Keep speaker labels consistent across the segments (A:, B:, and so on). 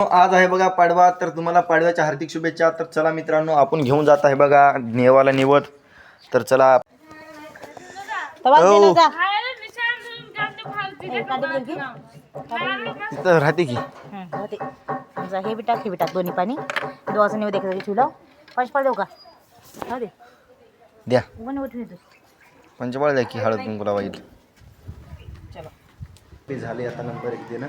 A: आज आहे बघा पाडवा, तर तुम्हाला पाडव्याच्या हार्दिक शुभेच्छा. तर चला मित्रांनो, आपण घेऊन जात आहे बघा नेवाला निवत. तर चला तिथं राहते की
B: हे बी टाक दोन्ही पाणी दोघांचं निवड देखील ठेवलं. पंचपाळ देऊ का? दे
A: द्या
B: उठून
A: पंचपाळ द्या की हळद कुंकूला वाईल.
B: चलो
A: ते झाले आता नंबर 1 देणं.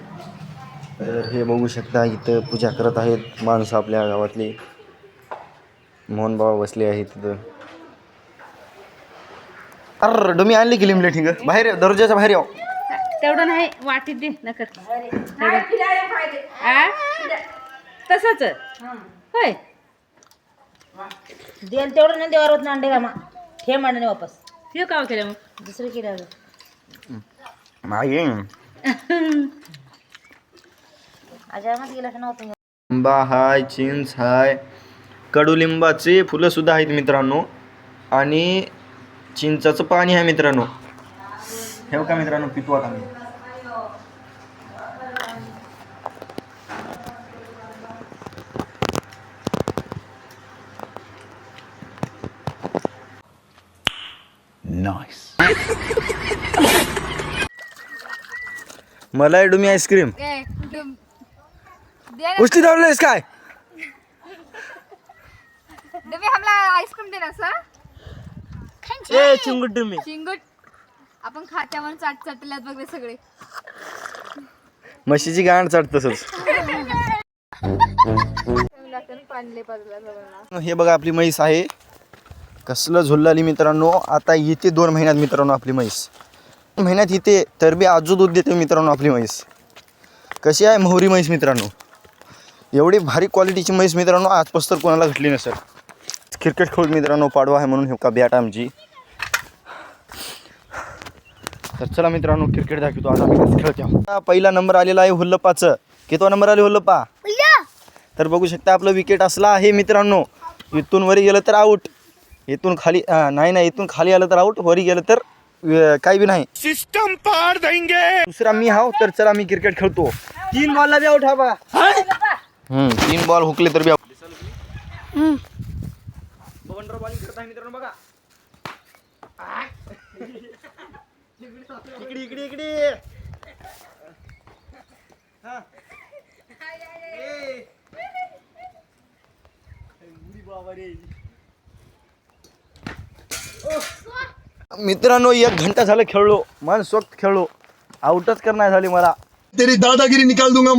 A: तर हे बघू शकता इथं पूजा करत आहेत माणसं आपल्या गावातली. मोहन बाबा बसले आहेत तिथं. अरे डोमी आणली की लिमले ठिंग बाहेर दर्जाच्या बाहेर याव.
C: तेवढं नाही वाटीत दे नकर तसंच होय
B: देल तेवढं नाही देवार होत ना अंडे रामा हे मांडणे वापस
C: हे का केलं मग
B: दुसरं केलं
A: मागे
B: अजामात गेला नव्हतं.
A: लिंबा हाय, चिंच हाय, कडुलिंबाचे फुलं सुद्धा आहेत मित्रांनो आणि चिंचाचं पाणी आहे मित्रांनो. हे का मित्रांनो पितो आता मी. नाईस. मलाई डुमी आईस्क्रीम उष्टी धावलेस काय?
D: तुम्ही हमला आईस्क्रीम देना सर.
A: ए चिंगुट डुमी
D: चिंगुट आपण खात्यावर चटल्यात वगैरे सगळे
A: म्हशीची गांड चढ तसंच. हे बघा आपली म्हैस आहे. कसलं झुलली मित्रांनो. आता येते 2 महिन्यात मित्रांनो आपली म्हैस. महिन्यात येते तर बी आजू दूध देते मित्रांनो आपली म्हैस. कशी आहे मोहरी म्हैस मित्रांनो. एवढी भारी क्वालिटीची म्हैस मित्रांनो आजपासून कोणाला घटली नसेल. क्रिकेट खेळून मित्रांनो पाडवा आहे म्हणून हे का बॅट आमची. तर चला मित्रांनो क्रिकेट दाखवतो आज आम्ही कसं खेळतो. पहिला नंबर आलेला आहे हुल्लपाचं. कितवा नंबर आले हुल्लपा? तर बघू शकता आपलं विकेट असला आहे मित्रांनो. इथून वरी गेलं तर आऊट, इथून खाली नाही इथून खाली आलं तर आऊट, वरी गेलं तर काही बी नाही. सिस्टम पार देंगे. दुसरा मी हाव. तर चला मी क्रिकेट खेळतो. 3 बॉलला बी आऊट हा बघा. 3 बॉल हुकले तर बी आऊट. बवंडर बॉलिंग करत आहे मित्रांनो बघा. इकडे इकडे हा मित्रांनो 1 घंटा झालं खेळलो. मन स्वक्त खेळलो. आउटच करणार झाली मला.
E: तेरी दादागिरी निकाल दूंगा.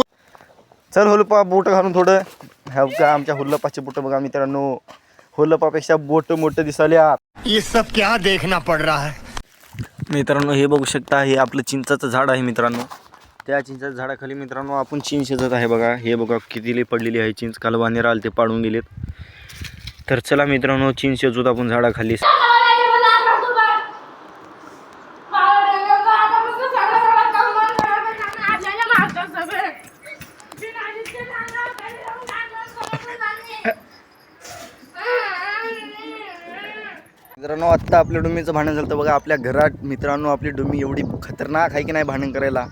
A: चल हुल्लपा बोट घालून थोडं. ह्या का आमच्या हुल्लपाचे बोट बघा मित्रांनो. हुल्लपापेक्षा बोट मोठं दिसाल्या.
E: ये सब क्या देखना पड़ रहा है
A: मित्रांनो हे बघू शकता हे आपलं चिंचाचं झाड आहे मित्रांनो. त्या चिंचाच्या झाडाखाली मित्रांनो आपण चिंच शिजत आहे बघा. हे बघा कितीली पडलेली आहे चिंच. काल बांधेर आले ते पाडून गेलेत. तर चला मित्रांनो चिंच शिजवत आपण झाडाखाली. मित्रांनो आत्ता आपल्या डुमीचं भांडण झालं बघा आपल्या घरात मित्रांनो. आपली डुमी एवढी खतरनाक आहे की नाही भांडण करायला.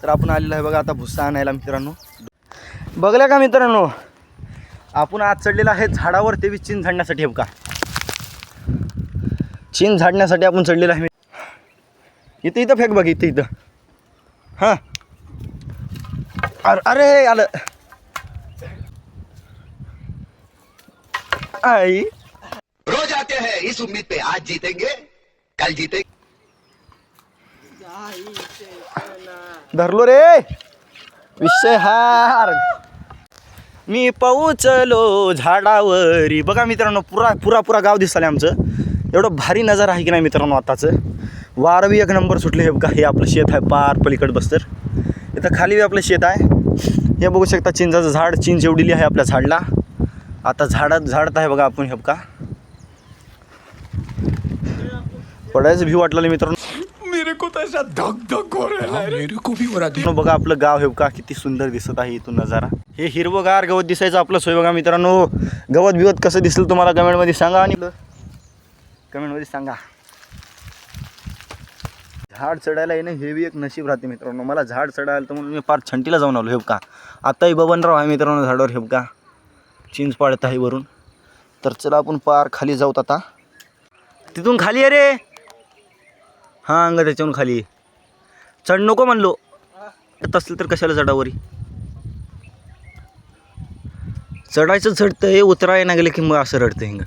A: तर आपण आलेलो आहे बघा आता भुस्सा आणायला मित्रांनो. बघल्या का मित्रांनो आपण आज चढलेला आहे झाडावर. ते चिंच झाडण्यासाठी बघा. चिंच झाडण्यासाठी आपण चढलेलं आहे. इथं फेक बघ इथं. हां अरे आलं आई.
F: रोज आते हैं इस उम्मीद पे आज जीतेंगे कल जीतेंगे.
A: धरलो रे विषय हार. मी पोहोचलो झाडावरी. बघा मित्रांनो पुरा गाव दिसले आमचं. एवढं भारी नजारा आहे की नाही मित्रांनो. आताचं वार बी 1 नंबर सुटले. हे बघा हे आपलं शेत आहे पार पलीकडे बसतर. इथं खाली बी आपलं शेत आहे. हे बघू शकता चिंचाचं झाड. चिंच एवढीली आहे आपल्या झाडला. आता झाडत आहे बघा आपण. हे बघा पडायचं भी वाटलं मित्रांनो.
E: मेरे को तो ऐसा धक धक हो रहा है. मेरे को भी हो रहा है.
A: बघा आपलं गाव हे बघा किती सुंदर दिसत आहे इथून नजारा. हे हिरवगार गवत दिसायचं आपलं सोय बघा मित्रांनो. गवत बिवत कसं दिसलं तुम्हाला कमेंटमध्ये सांगा. आणि कमेंटमध्ये सांगा. झाड चढायला येणं हे बी एक नशीब राहते मित्रांनो. मला झाड चढायला तर म्हणून मी पार छंटीला जाऊन आलो. हे का आत्ताही बबनराव आहे मित्रांनो झाडावर. हे का चिंच पाडत आहे वरून. तर चला आपण पार खाली जाऊत आता. तिथून खाली आहे रे. हां अंग त्याच्याहून खाली चढ नको म्हणलो. असलं तर कशाला चढावरी. चढायचं चढतं हे उतराय ना गेलं की मग असं रडतं हिंग.